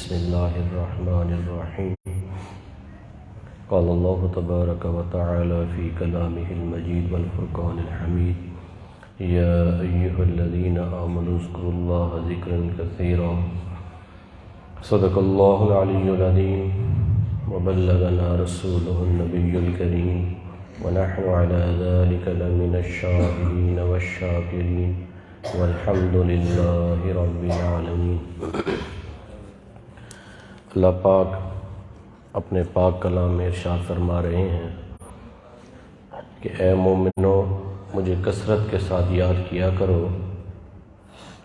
بسم الله الرحمن الرحيم. قال الله تبارك وتعالى في كلامه المجيد والفرقان الحميد: يا أيها الذين آمنوا اذكروا الله ذكرا كثيرا. صدق الله العلي العظيم وبلغنا رسوله النبي الكريم ونحن على ذلك لمن الشاهدين والشاكرين والحمد لله رب العالمين. اللہ پاک اپنے پاک کلام میں ارشاد فرما رہے ہیں کہ اے مومنو، مجھے کثرت کے ساتھ یاد کیا کرو.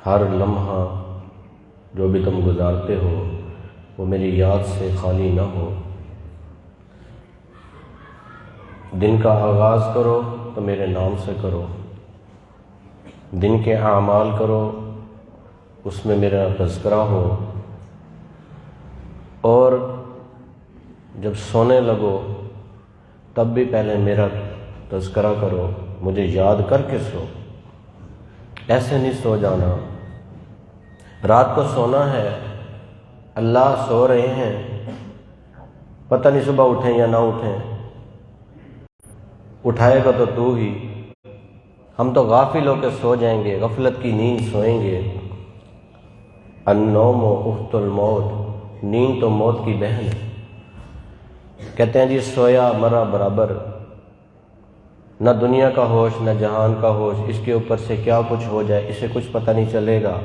ہر لمحہ جو بھی تم گزارتے ہو وہ میری یاد سے خالی نہ ہو. دن کا آغاز کرو تو میرے نام سے کرو. دن کے اعمال کرو اس میں میرا تذکرہ ہو. اور جب سونے لگو تب بھی پہلے میرا تذکرہ کرو، مجھے یاد کر کے سو. ایسے نہیں سو جانا. رات کو سونا ہے، اللہ سو رہے ہیں، پتہ نہیں صبح اٹھیں یا نہ اٹھیں. اٹھائے گا تو تو ہی. ہم تو غافل ہو کے سو جائیں گے، غفلت کی نیند سوئیں گے. النوم اخت الموت، نیند تو موت کی بہن ہے. کہتے ہیں جی سویا مرا برابر. نہ دنیا کا ہوش نہ جہان کا ہوش، اس کے اوپر سے کیا کچھ ہو جائے اسے کچھ پتہ نہیں چلے گا.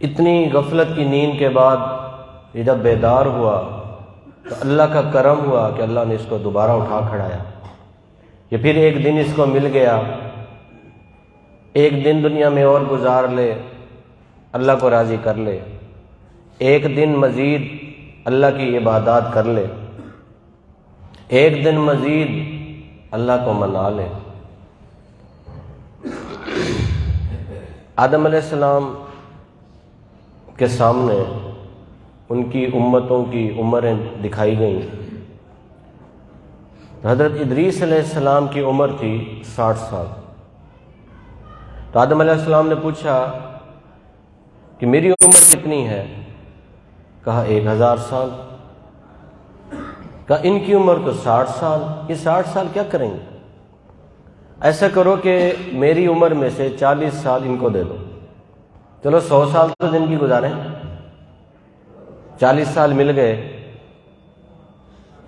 اتنی غفلت کی نیند کے بعد یہ جب بیدار ہوا تو اللہ کا کرم ہوا کہ اللہ نے اس کو دوبارہ اٹھا کھڑایا. یہ پھر ایک دن اس کو مل گیا. ایک دن دنیا میں اور گزار لے، اللہ کو راضی کر لے. ایک دن مزید اللہ کی عبادات کر لے. ایک دن مزید اللہ کو منا لے. آدم علیہ السلام کے سامنے ان کی امتوں کی عمریں دکھائی گئیں. حضرت ادریس علیہ السلام کی عمر تھی 60 سال. تو آدم علیہ السلام نے پوچھا کہ میری عمر کتنی ہے؟ کہا 1000 سال. کہا ان کی عمر تو 60 سال. یہ 60 سال کیا کریں گے؟ ایسا کرو کہ میری عمر میں سے 40 سال ان کو دے دو. چلو 100 سال تو زندگی گزاریں. 40 سال مل گئے.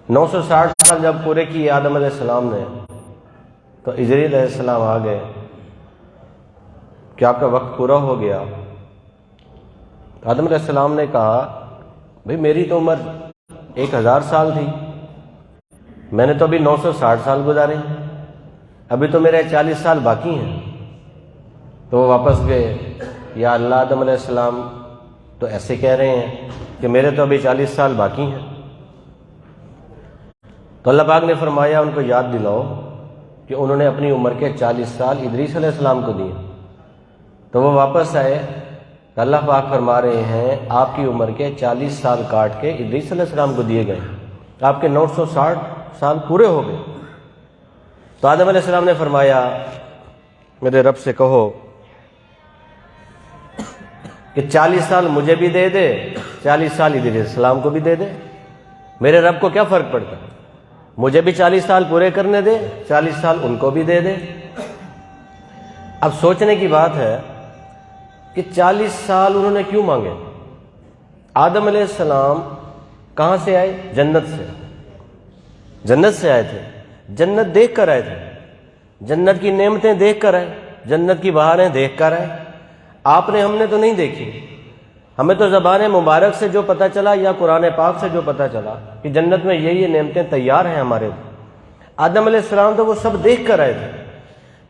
960 سال جب پورے کیے آدم علیہ السلام نے تو اجریل علیہ السلام آ گئے کہ آپ کا وقت پورا ہو گیا. آدم علیہ السلام نے کہا بھئی میری تو عمر 1000 سال تھی، میں نے تو ابھی 960 سال گزارے، ابھی تو میرے 40 سال باقی ہیں. تو وہ واپس گئے. یا اللہ، آدم علیہ السلام تو ایسے کہہ رہے ہیں کہ میرے تو ابھی 40 سال باقی ہیں. تو اللہ پاک نے فرمایا ان کو یاد دلاؤ کہ انہوں نے اپنی عمر کے 40 سال ادریس علیہ السلام کو دیے. تو وہ واپس آئے. اللہ پاک فرما رہے ہیں آپ کی عمر کے 40 سال کاٹ کے ادریس علیہ السلام کو دیے گئے. آپ کے 960 سال پورے ہو گئے. تو آدم علیہ السلام نے فرمایا میرے رب سے کہو کہ 40 سال مجھے بھی دے دے، 40 سال ادریس علیہ السلام کو بھی دے دے. میرے رب کو کیا فرق پڑتا ہے؟ مجھے بھی 40 سال پورے کرنے دے، 40 سال ان کو بھی دے دے. اب سوچنے کی بات ہے کہ 40 سال انہوں نے کیوں مانگے؟ آدم علیہ السلام کہاں سے آئے؟ جنت سے. جنت سے آئے تھے. جنت دیکھ کر آئے تھے. جنت کی نعمتیں دیکھ کر آئے. جنت کی بہاریں دیکھ کر آئے. آپ نے، ہم نے تو نہیں دیکھی. ہمیں تو زبان مبارک سے جو پتہ چلا یا قرآن پاک سے جو پتہ چلا کہ جنت میں یہ نعمتیں تیار ہیں ہمارے. آدم علیہ السلام تو وہ سب دیکھ کر آئے تھے.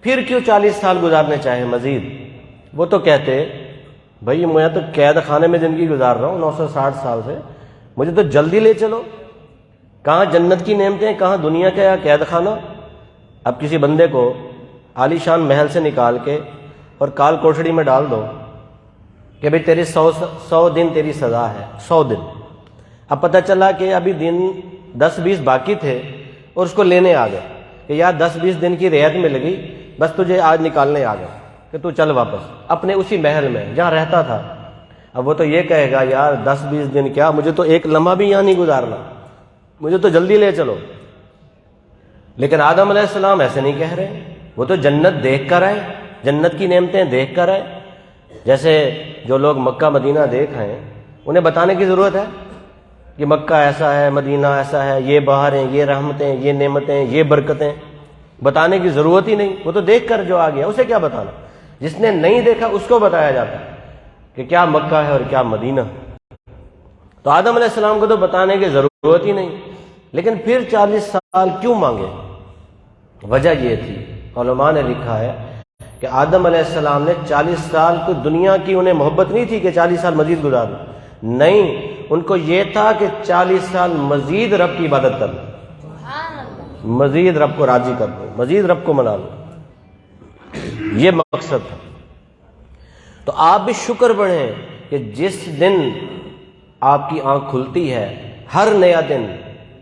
پھر کیوں 40 سال گزارنے چاہے مزید؟ وہ تو کہتے بھائی میں تو قید خانے میں زندگی گزار رہا ہوں 960 سال سے، مجھے تو جلدی لے چلو. کہاں جنت کی نعمتیں، کہاں دنیا کا قید خانہ. اب کسی بندے کو عالی شان محل سے نکال کے اور کال کوٹڑی میں ڈال دو کہ بھئی تیری 100 دن تیری سزا ہے. 100 دن. اب پتہ چلا کہ ابھی دن 10-20 باقی تھے اور اس کو لینے آ گئے کہ یار 10-20 دن کی رعایت مل گئی، بس تجھے آج نکالنے آ گئے کہ تو چل واپس اپنے اسی محل میں جہاں رہتا تھا. اب وہ تو یہ کہے گا یار 10-20 دن کیا، مجھے تو ایک لمحہ بھی یہاں نہیں گزارنا، مجھے تو جلدی لے چلو۔ لیکن آدم علیہ السلام ایسے نہیں کہہ رہے، وہ تو جنت دیکھ کر آئے، جنت کی نعمتیں دیکھ کر آئے۔ جیسے جو لوگ مکہ مدینہ دیکھ آئے، انہیں بتانے کی ضرورت ہے کہ مکہ ایسا ہے، مدینہ ایسا ہے، یہ بہاریں، یہ رحمتیں، یہ نعمتیں، یہ برکتیں، بتانے کی ضرورت ہی نہیں، وہ تو دیکھ کر جو آ گیا اسے کیا بتانا۔ جس نے نہیں دیکھا اس کو بتایا جاتا ہے کہ کیا مکہ ہے اور کیا مدینہ۔ تو آدم علیہ السلام کو تو بتانے کی ضرورت ہی نہیں، لیکن پھر 40 سال کیوں مانگے؟ وجہ یہ تھی، علماء نے لکھا ہے کہ آدم علیہ السلام نے 40 سال کو دنیا کی انہیں محبت نہیں تھی کہ 40 سال مزید گزار لوں، نہیں، ان کو یہ تھا کہ 40 سال مزید رب کی عبادت کر لوں، مزید رب کو راضی کر لوں، مزید رب کو منا لوں، یہ مقصد تھا۔ تو آپ بھی شکر بڑھیں کہ جس دن آپ کی آنکھ کھلتی ہے، ہر نیا دن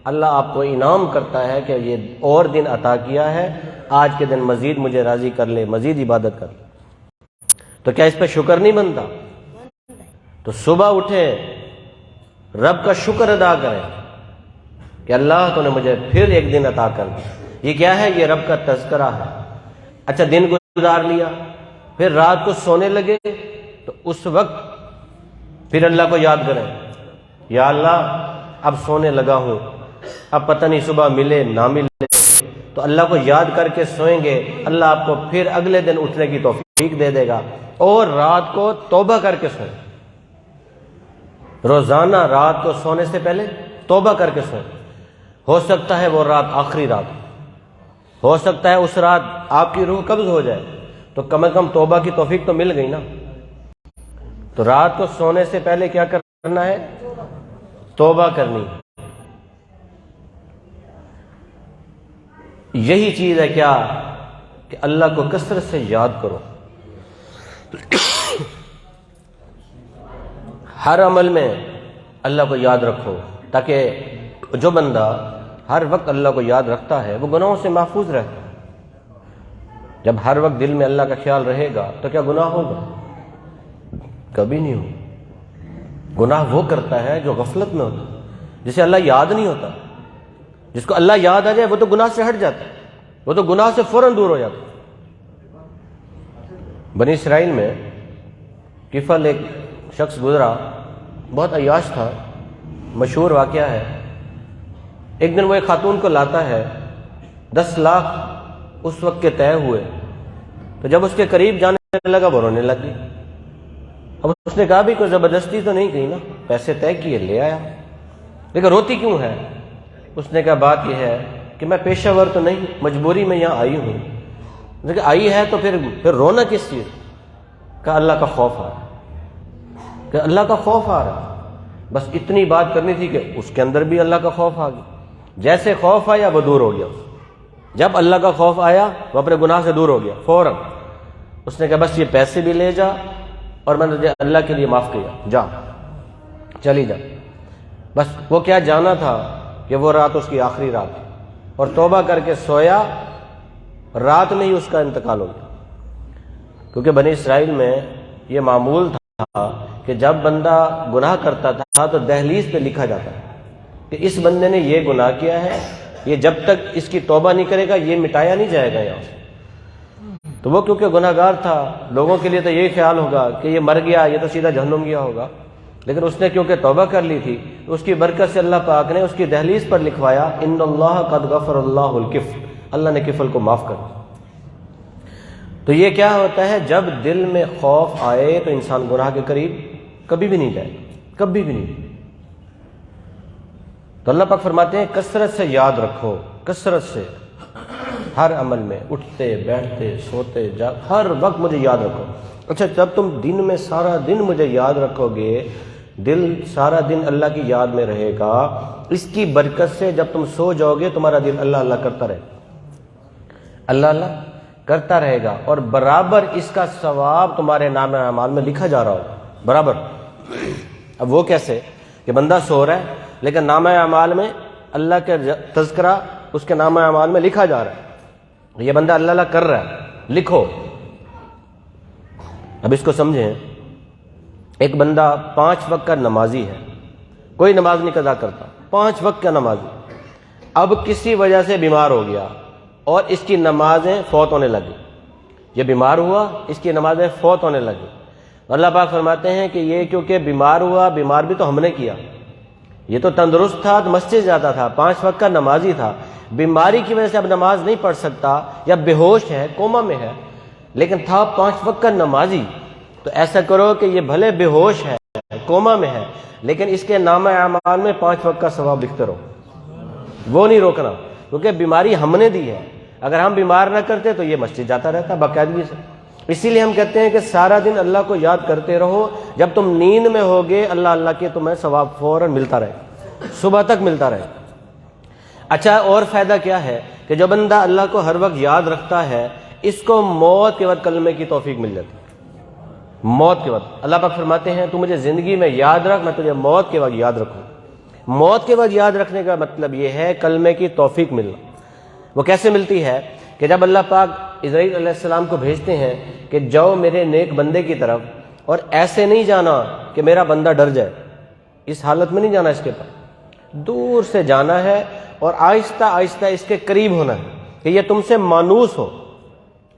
اللہ آپ کو انعام کرتا ہے کہ یہ اور دن عطا کیا ہے، آج کے دن مزید مجھے راضی کر لے، مزید عبادت کر لے، تو کیا اس پہ شکر نہیں بنتا؟ تو صبح اٹھے رب کا شکر ادا کریں کہ اللہ تو نے مجھے پھر ایک دن عطا کر دیا۔ یہ کیا ہے؟ یہ رب کا تذکرہ ہے۔ اچھا دن گزار لیا، پھر رات کو سونے لگے تو اس وقت پھر اللہ کو یاد کریں، یا اللہ اب سونے لگا ہوں، اب پتہ نہیں صبح ملے نہ ملے، تو اللہ کو یاد کر کے سوئیں گے، اللہ آپ کو پھر اگلے دن اٹھنے کی توفیق دے دے گا۔ اور رات کو توبہ کر کے سوئیں، روزانہ رات کو سونے سے پہلے توبہ کر کے سوئیں۔ ہو سکتا ہے وہ رات آخری رات ہو سکتا ہے اس رات آپ کی روح قبض ہو جائے، تو کم از کم توبہ کی توفیق تو مل گئی نا۔ تو رات کو سونے سے پہلے کیا کرنا ہے؟ توبہ کرنی۔ یہی چیز ہے کیا کہ اللہ کو کثرت سے یاد کرو، ہر عمل میں اللہ کو یاد رکھو، تاکہ جو بندہ ہر وقت اللہ کو یاد رکھتا ہے وہ گناہوں سے محفوظ رہتا ہے۔ جب ہر وقت دل میں اللہ کا خیال رہے گا تو کیا گناہ ہوگا؟ کبھی نہیں ہوگا۔ گناہ وہ کرتا ہے جو غفلت میں ہوتا ہے، جسے اللہ یاد نہیں ہوتا۔ جس کو اللہ یاد آ جائے وہ تو گناہ سے ہٹ جاتا ہے، وہ تو گناہ سے فوراً دور ہو جاتا ہے۔ بنی اسرائیل میں کفل ایک شخص گزرا، بہت عیاش تھا، مشہور واقعہ ہے۔ ایک دن وہ ایک خاتون کو لاتا ہے، 10 لاکھ اس وقت کے طے ہوئے، تو جب اس کے قریب جانے لگا وہ رونے لگ گئی۔ اب اس نے کہا بھی کوئی زبردستی تو نہیں کی نا، پیسے طے کیے لے آیا، لیکن روتی کیوں ہے؟ اس نے کہا بات یہ ہے کہ میں پیشہ ور تو نہیں، مجبوری میں یہاں آئی ہوں۔ لیکن آئی ہے تو پھر رونا کس چیز؟ کہا اللہ کا خوف آ رہا، کہ اللہ کا خوف آ رہا۔ بس اتنی بات کرنی تھی کہ اس کے اندر بھی اللہ کا خوف آ گیا۔ جیسے خوف آیا وہ دور ہو گیا، جب اللہ کا خوف آیا وہ اپنے گناہ سے دور ہو گیا فوراً۔ اس نے کہا بس یہ پیسے بھی لے جا اور میں نے تجھے اللہ کے لیے معاف کیا، جا چلی جا۔ بس وہ کیا جانا تھا کہ وہ رات اس کی آخری رات تھی، اور توبہ کر کے سویا، رات میں ہی اس کا انتقال ہو گیا۔ کیونکہ بنی اسرائیل میں یہ معمول تھا کہ جب بندہ گناہ کرتا تھا تو دہلیز پہ لکھا جاتا ہے کہ اس بندے نے یہ گناہ کیا ہے، یہ جب تک اس کی توبہ نہیں کرے گا یہ مٹایا نہیں جائے گا یہاں سے۔ تو وہ کیونکہ گناہ گار تھا، لوگوں کے لیے تو یہی خیال ہوگا کہ یہ مر گیا، یہ تو سیدھا جہنم گیا ہوگا، لیکن اس نے کیونکہ توبہ کر لی تھی، اس کی برکت سے اللہ پاک نے اس کی دہلیز پر لکھوایا ان اللہ قد غفر اللہ الکفر، اللہ نے کفل کو معاف کر دیا۔ تو یہ کیا ہوتا ہے؟ جب دل میں خوف آئے تو انسان گناہ کے قریب کبھی بھی نہیں جائے، کبھی بھی نہیں۔ تو اللہ پاک فرماتے ہیں کثرت سے یاد رکھو، کثرت سے ہر عمل میں، اٹھتے بیٹھتے سوتے ہر وقت مجھے یاد رکھو۔ اچھا جب تم دن میں سارا دن مجھے یاد رکھو گے، دل سارا دن اللہ کی یاد میں رہے گا، اس کی برکت سے جب تم سو جاؤ گے تمہارا دل اللہ اللہ کرتا رہے گا، اللہ اللہ کرتا رہے گا، اور برابر اس کا ثواب تمہارے نام اعمال میں لکھا جا رہا ہوگا برابر۔ اب وہ کیسے کہ بندہ سو رہا ہے لیکن نام اعمال میں اللہ کے تذکرہ اس کے نام اعمال میں لکھا جا رہا ہے، یہ بندہ اللہ اللہ کر رہا ہے، لکھو۔ اب اس کو سمجھیں، ایک بندہ 5 وقت کا نمازی ہے، کوئی نماز نہیں قضا کرتا، 5 وقت کا نمازی، اب کسی وجہ سے بیمار ہو گیا اور اس کی نمازیں فوت ہونے لگی، یہ بیمار ہوا، اس کی نمازیں فوت ہونے لگی، اللہ پاک فرماتے ہیں کہ یہ کیونکہ بیمار ہوا، بیمار بھی تو ہم نے کیا، یہ تو تندرست تھا، تو مسجد جاتا تھا، 5 وقت کا نمازی تھا، بیماری کی وجہ سے اب نماز نہیں پڑھ سکتا یا بے ہوش ہے، کوما میں ہے، لیکن تھا 5 وقت کا نمازی، تو ایسا کرو کہ یہ بھلے بے ہوش ہے، کوما میں ہے، لیکن اس کے نامہ اعمال میں 5 وقت کا ثواب لکھتے رہو، وہ نہیں روکنا، کیونکہ بیماری ہم نے دی ہے، اگر ہم بیمار نہ کرتے تو یہ مسجد جاتا رہتا باقاعدگی سے۔ اسی لیے ہم کہتے ہیں کہ سارا دن اللہ کو یاد کرتے رہو، جب تم نیند میں ہوگے اللہ اللہ کے تمہیں ثواب فوراً ملتا رہے، صبح تک ملتا رہے۔ اچھا، اور فائدہ کیا ہے کہ جو بندہ اللہ کو ہر وقت یاد رکھتا ہے، اس کو موت کے وقت کلمے کی توفیق مل جاتی ہے۔ موت کے وقت اللہ پاک فرماتے ہیں تو مجھے زندگی میں یاد رکھ، میں تجھے موت کے وقت یاد رکھوں۔ موت کے وقت یاد رکھنے کا مطلب یہ ہے کلمے کی توفیق ملنا۔ وہ کیسے ملتی ہے کہ جب اللہ پاک اسرائیل علیہ السلام کو بھیجتے ہیں کہ جاؤ میرے نیک بندے کی طرف، اور ایسے نہیں جانا کہ میرا بندہ ڈر جائے، اس حالت میں نہیں جانا، اس کے پاس دور سے جانا ہے اور آہستہ آہستہ اس کے قریب ہونا ہے کہ یہ تم سے مانوس ہو،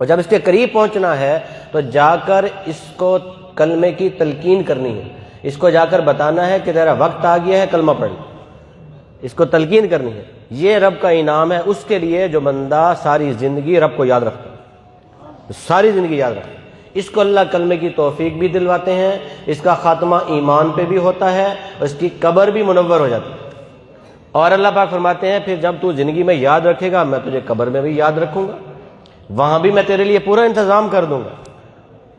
اور جب اس کے قریب پہنچنا ہے تو جا کر اس کو کلمے کی تلقین کرنی ہے، اس کو جا کر بتانا ہے کہ تیرا وقت آ گیا ہے کلمہ پڑھ، اس کو تلقین کرنی ہے۔ یہ رب کا انعام ہے اس کے لیے جو بندہ ساری زندگی رب کو یاد رکھتا ہے، ساری زندگی یاد رکھتا ہے، اس کو اللہ کلمے کی توفیق بھی دلواتے ہیں، اس کا خاتمہ ایمان پہ بھی ہوتا ہے، اور اس کی قبر بھی منور ہو جاتی ہے۔ اور اللہ پاک فرماتے ہیں پھر جب تو زندگی میں یاد رکھے گا میں تجھے قبر میں بھی یاد رکھوں گا، وہاں بھی میں تیرے لیے پورا انتظام کر دوں گا۔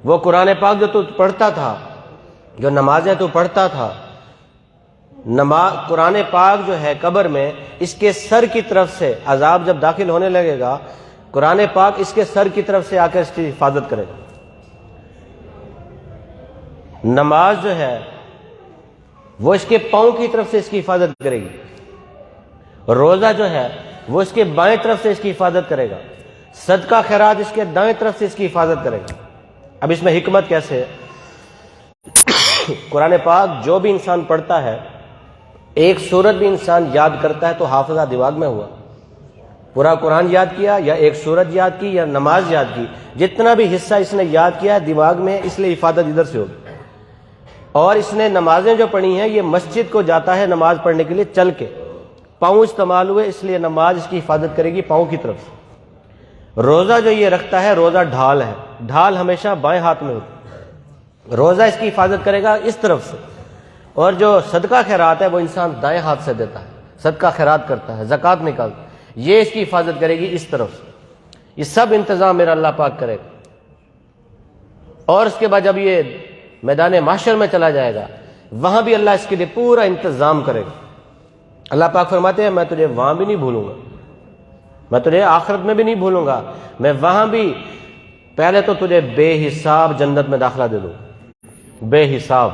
وہ قرآن پاک جو تو پڑھتا تھا، جو نمازیں تو پڑھتا تھا، قرآن پاک جو ہے قبر میں اس کے سر کی طرف سے عذاب جب داخل ہونے لگے گا، قرآن پاک اس کے سر کی طرف سے آ کر اس کی حفاظت کرے گا۔ نماز جو ہے وہ اس کے پاؤں کی طرف سے اس کی حفاظت کرے گی، روزہ جو ہے وہ اس کے بائیں طرف سے اس کی حفاظت کرے گا، صدقہ خیرات اس کے دائیں طرف سے اس کی حفاظت کرے گا۔ اب اس میں حکمت کیسے ہے؟ قرآن پاک جو بھی انسان پڑھتا ہے، ایک سورت بھی انسان یاد کرتا ہے تو حافظہ دماغ میں ہوا، پورا قرآن یاد کیا یا ایک سورت یاد کی یا نماز یاد کی، جتنا بھی حصہ اس نے یاد کیا ہے دماغ میں، اس لیے حفاظت ادھر سے ہوگی۔ اور اس نے نمازیں جو پڑھی ہیں یہ مسجد کو جاتا ہے نماز پڑھنے کے لیے چل کے، پاؤں استعمال ہوئے اس لیے نماز اس کی حفاظت کرے گی پاؤں کی طرف سے۔ روزہ جو یہ رکھتا ہے، روزہ ڈھال ہے، ڈھال ہمیشہ بائیں ہاتھ میں ہوتی ہے، روزہ اس کی حفاظت کرے گا اس طرف سے۔ اور جو صدقہ خیرات ہے وہ انسان دائیں ہاتھ سے دیتا ہے، صدقہ خیرات کرتا ہے، زکوٰۃ نکالتا ہے، یہ اس کی حفاظت کرے گی اس طرف سے۔ یہ سب انتظام میرا اللہ پاک کرے گا۔ اور اس کے بعد جب یہ میدان محشر میں چلا جائے گا، وہاں بھی اللہ اس کے لیے پورا انتظام کرے گا۔ اللہ پاک فرماتے ہیں میں تجھے وہاں بھی نہیں بھولوں گا، میں تجھے آخرت میں بھی نہیں بھولوں گا، میں وہاں بھی پہلے تو تجھے بے حساب جنت میں داخلہ دے دوں، بے حساب۔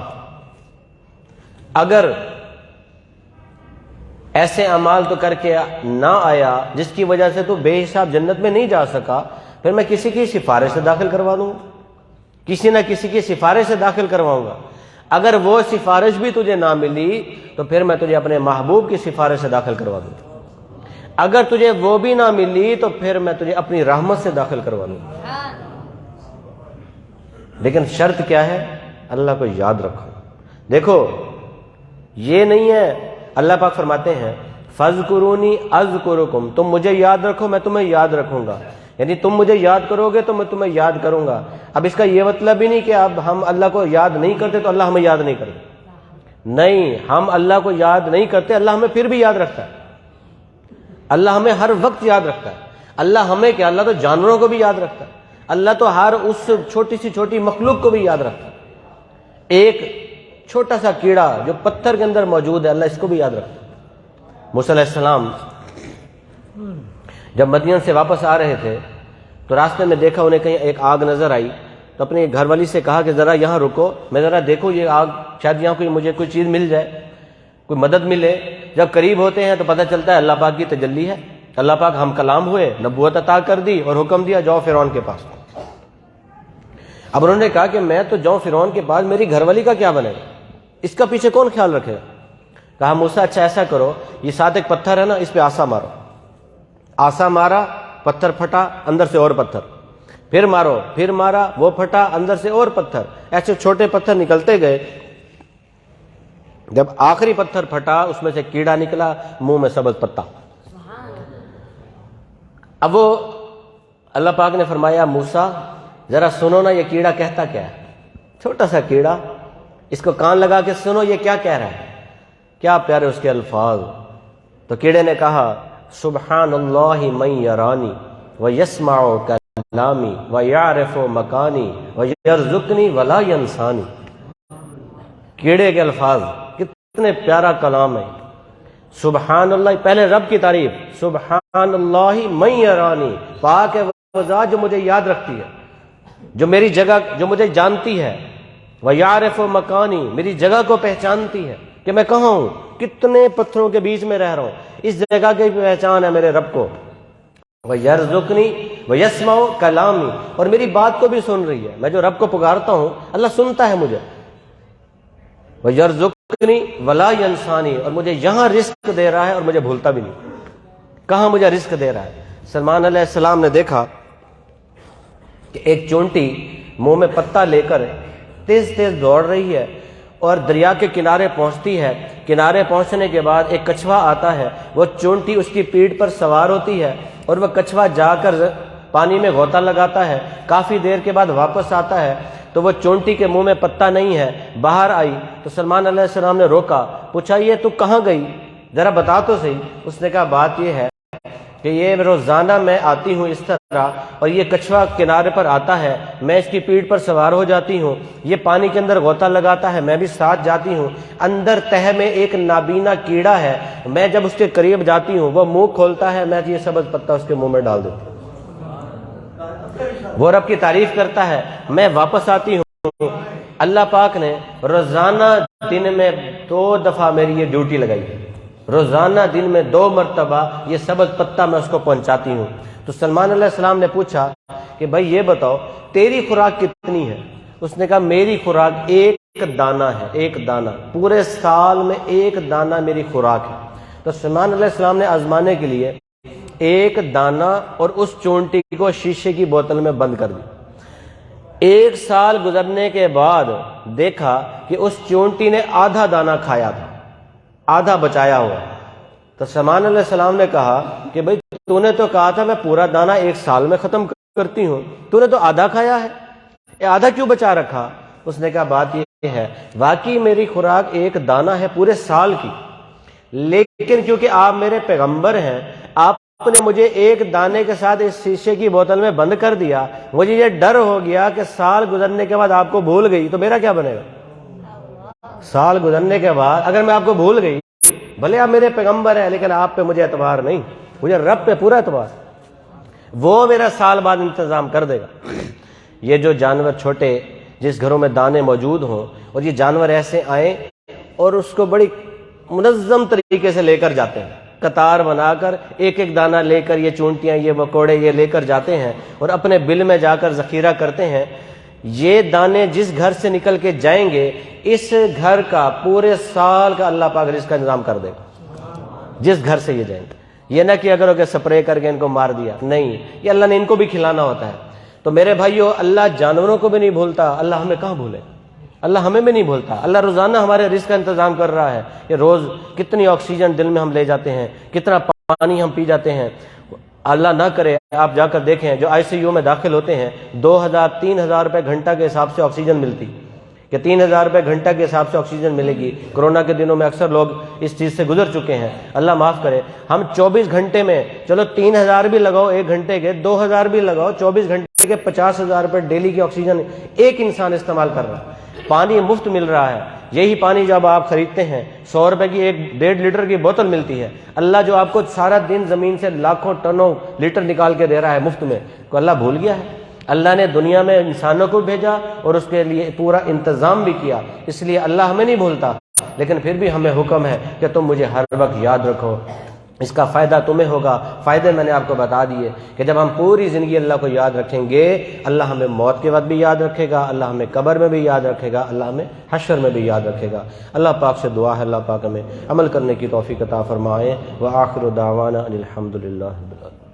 اگر ایسے اعمال تو کر کے نہ آیا جس کی وجہ سے تو بے حساب جنت میں نہیں جا سکا، پھر میں کسی کی سفارش سے داخل کروا دوں گا، کسی نہ کسی کی سفارش سے داخل کرواؤں گا۔ اگر وہ سفارش بھی تجھے نہ ملی تو پھر میں تجھے اپنے محبوب کی سفارش سے داخل کروا دوں گا۔ اگر تجھے وہ بھی نہ ملی تو پھر میں تجھے اپنی رحمت سے داخل کروا لوں گا۔ لیکن شرط کیا ہے؟ اللہ کو یاد رکھو۔ دیکھو یہ نہیں ہے، اللہ پاک فرماتے ہیں فَاذْكُرُونِي أَذْكُرُكُمْ، تم مجھے یاد رکھو میں تمہیں یاد رکھوں گا، یعنی تم مجھے یاد کرو گے تو میں تمہیں یاد کروں گا۔ اب اس کا یہ مطلب ہی نہیں کہ اب ہم اللہ کو یاد نہیں کرتے تو اللہ ہمیں یاد نہیں کرتا، نہیں، ہم اللہ کو یاد نہیں کرتے، اللہ ہمیں پھر بھی یاد رکھتا ہے، اللہ ہمیں ہر وقت یاد رکھتا ہے۔ اللہ ہمیں کیا، اللہ تو جانوروں کو بھی یاد رکھتا ہے، اللہ تو ہر اس چھوٹی سی چھوٹی مخلوق کو بھی یاد رکھتا ہے۔ ایک چھوٹا سا کیڑا جو پتھر کے اندر موجود ہے اللہ اس کو بھی یاد رکھتا ہے۔ موسیٰ علیہ السلام جب مدین سے واپس آ رہے تھے تو راستے میں دیکھا انہیں کہیں ایک آگ نظر آئی، تو اپنی گھر والی سے کہا کہ ذرا یہاں رکو، میں ذرا دیکھوں یہ آگ، شاید یہاں مجھے کوئی چیز مل جائے، کوئی مدد ملے۔ جب قریب ہوتے ہیں تو پتہ چلتا ہے اللہ پاک کی تجلی ہے، اللہ پاک ہم کلام ہوئے، نبوت عطا کر دی اور حکم دیا جاؤ فرعون کے پاس۔ اب انہوں نے کہا کہ میں تو جاؤں فرعون کے پاس، میری گھر والی کا کیا بنے گا، اس کا پیچھے کون خیال رکھے گا؟ کہا موسیٰ اچھا ایسا کرو، یہ ساتھ ایک پتھر ہے نا، اس پہ آسا مارو۔ آسا مارا، پتھر پھٹا، اندر سے اور پتھر، پھر مارو، پھر مارا، وہ پھٹا، اندر سے اور پتھر، ایسے چھوٹے پتھر نکلتے گئے۔ جب آخری پتھر پھٹا اس میں سے کیڑا نکلا، منہ میں سبز پتا۔ اب وہ اللہ پاک نے فرمایا موسیٰ ذرا سنو نا یہ کیڑا کہتا کیا ہے، چھوٹا سا کیڑا، اس کو کان لگا کے سنو یہ کیا کہہ رہا ہے، کیا پیارے اس کے الفاظ۔ تو کیڑے نے کہا سبحان اللہ من یرانی ویسمع کلامی ویعرف مکانی ویرزقنی ولا ینسانی۔ کیڑے کے الفاظ، کتنے پیارا کلام ہے۔ سبحان اللہ، پہلے رب کی تعریف، سبحان اللہ من یرانی، پاک ہے وہ ذات جو مجھے یاد رکھتی ہے، جو میری جگہ، جو مجھے جانتی ہے، ویعرف مکانی، میری جگہ کو پہچانتی ہے کہ میں کہاں ہوں، کتنے پتھروں کے بیچ میں رہ رہا ہوں، اس جگہ کی پہچان ہے میرے رب کو۔ وَيَرْزُقْنِي وَيَسْمَعُ كَلَامِي، اور میری بات کو بھی سن رہی ہے، میں جو رب کو پکارتا ہوں اللہ سنتا ہے مجھے۔ وَيَرْزُقْنِي وَلَا يَنْسَانِي، اور مجھے یہاں رزق دے رہا ہے اور مجھے بھولتا بھی نہیں، کہاں مجھے رزق دے رہا ہے۔ سلمان علیہ السلام نے دیکھا کہ ایک چونٹی منہ میں پتا لے کر تیز تیز دوڑ رہی ہے اور دریا کے کنارے پہنچتی ہے۔ کنارے پہنچنے کے بعد ایک کچھوا آتا ہے، وہ چونٹی اس کی پیٹھ پر سوار ہوتی ہے اور وہ کچھوا جا کر پانی میں غوطہ لگاتا ہے، کافی دیر کے بعد واپس آتا ہے تو وہ چونٹی کے منہ میں پتا نہیں ہے، باہر آئی تو سلمان علیہ السلام نے روکا، پوچھا یہ تو کہاں گئی، ذرا بتا تو صحیح۔ اس نے کہا بات یہ ہے کہ یہ روزانہ میں آتی ہوں اس طرح اور یہ کچھوا کنارے پر آتا ہے، میں اس کی پیٹھ پر سوار ہو جاتی ہوں، یہ پانی کے اندر غوطہ لگاتا ہے، میں بھی ساتھ جاتی ہوں، اندر تہ میں ایک نابینا کیڑا ہے، میں جب اس کے قریب جاتی ہوں وہ منہ کھولتا ہے، میں یہ سبز پتا اس کے منہ میں ڈال دیتی ہوں، وہ رب کی تعریف کرتا ہے، میں واپس آتی ہوں۔ اللہ پاک نے روزانہ دن میں 2 دفعہ میری یہ ڈیوٹی لگائی ہے، روزانہ دن میں 2 مرتبہ یہ سبز پتا میں اس کو پہنچاتی ہوں۔ تو سلمان علیہ السلام نے پوچھا کہ بھائی یہ بتاؤ تیری خوراک کتنی ہے؟ اس نے کہا میری خوراک 1 دانہ ہے، 1 دانہ، پورے سال میں 1 دانہ میری خوراک ہے۔ تو سلمان علیہ السلام نے آزمانے کے لیے 1 دانہ اور اس چونٹی کو شیشے کی بوتل میں بند کر دی۔ 1 سال گزرنے کے بعد دیکھا کہ اس چونٹی نے آدھا دانہ کھایا تھا، آدھا بچایا ہوا۔ تو سلمان علیہ السلام نے کہا کہ بھئی تو نے تو کہا تھا میں پورا دانہ 1 سال میں ختم کرتی ہوں، تو نے تو آدھا کھایا ہے، یہ آدھا کیوں بچا رکھا؟ اس نے کہا بات یہ ہے واقعی میری خوراک 1 دانہ ہے پورے سال کی، لیکن کیونکہ آپ میرے پیغمبر ہیں، آپ نے مجھے 1 دانے کے ساتھ اس شیشے کی بوتل میں بند کر دیا، مجھے یہ ڈر ہو گیا کہ سال گزرنے کے بعد آپ کو بھول گئی تو میرا کیا بنے گا؟ سال گزرنے کے بعد اگر میں آپ کو بھول گئی، بھلے آپ میرے پیغمبر ہیں لیکن آپ پہ مجھے اعتبار نہیں، مجھے رب پہ پورا اعتبار، وہ میرا سال بعد انتظام کر دے گا۔ یہ جو جانور چھوٹے جس گھروں میں دانے موجود ہوں اور یہ جانور ایسے آئیں اور اس کو بڑی منظم طریقے سے لے کر جاتے ہیں، قطار بنا کر 1 دانہ لے کر، یہ چونٹیاں، یہ مکوڑے یہ لے کر جاتے ہیں اور اپنے بل میں جا کر ذخیرہ کرتے ہیں۔ یہ دانے جس گھر سے نکل کے جائیں گے اس گھر کا پورے سال کا اللہ پاک رزق کا انتظام کر دے گا، جس گھر سے یہ جائیں گے۔ یہ نہ کیا کرو کہ سپرے کر کے ان کو مار دیا، نہیں، یہ اللہ نے ان کو بھی کھلانا ہوتا ہے۔ تو میرے بھائیو، اللہ جانوروں کو بھی نہیں بھولتا، اللہ ہمیں کہاں بھولے، اللہ ہمیں بھی نہیں بھولتا۔ اللہ روزانہ ہمارے رزق کا انتظام کر رہا ہے، یہ روز کتنی آکسیجن دل میں ہم لے جاتے ہیں، کتنا پانی ہم پی جاتے ہیں۔ اللہ نہ کرے آپ جا کر دیکھیں جو ICU میں داخل ہوتے ہیں 2000-3000 روپے گھنٹہ کے حساب سے آکسیجن ملتی، کہ 3000 روپے گھنٹہ کے حساب سے آکسیجن ملے گی۔ کورونا کے دنوں میں اکثر لوگ اس چیز سے گزر چکے ہیں، اللہ معاف کرے۔ ہم 24 گھنٹے میں، چلو 3000 بھی لگاؤ 1 گھنٹے کے، 2000 بھی لگاؤ، 24 گھنٹے کے 50,000 روپے ڈیلی کی آکسیجن ایک انسان استعمال کر رہا ہے۔ پانی مفت مل رہا ہے، یہی پانی جب آپ خریدتے ہیں 100 روپے کی 1.5 لیٹر کی بوتل ملتی ہے، اللہ جو آپ کو سارا دن زمین سے لاکھوں ٹنوں لیٹر نکال کے دے رہا ہے مفت میں، کو اللہ بھول گیا ہے؟ اللہ نے دنیا میں انسانوں کو بھیجا اور اس کے لیے پورا انتظام بھی کیا، اس لیے اللہ ہمیں نہیں بھولتا، لیکن پھر بھی ہمیں حکم ہے کہ تم مجھے ہر وقت یاد رکھو۔ اس کا فائدہ تمہیں ہوگا۔ فائدے میں نے آپ کو بتا دیے کہ جب ہم پوری زندگی اللہ کو یاد رکھیں گے، اللہ ہمیں موت کے وقت بھی یاد رکھے گا، اللہ ہمیں قبر میں بھی یاد رکھے گا، اللہ ہمیں حشر میں بھی یاد رکھے گا۔ اللہ پاک سے دعا ہے اللہ پاک ہمیں عمل کرنے کی توفیق عطا فرمائے۔ وآخر دعوانا ان الحمد للہ رب العالمین۔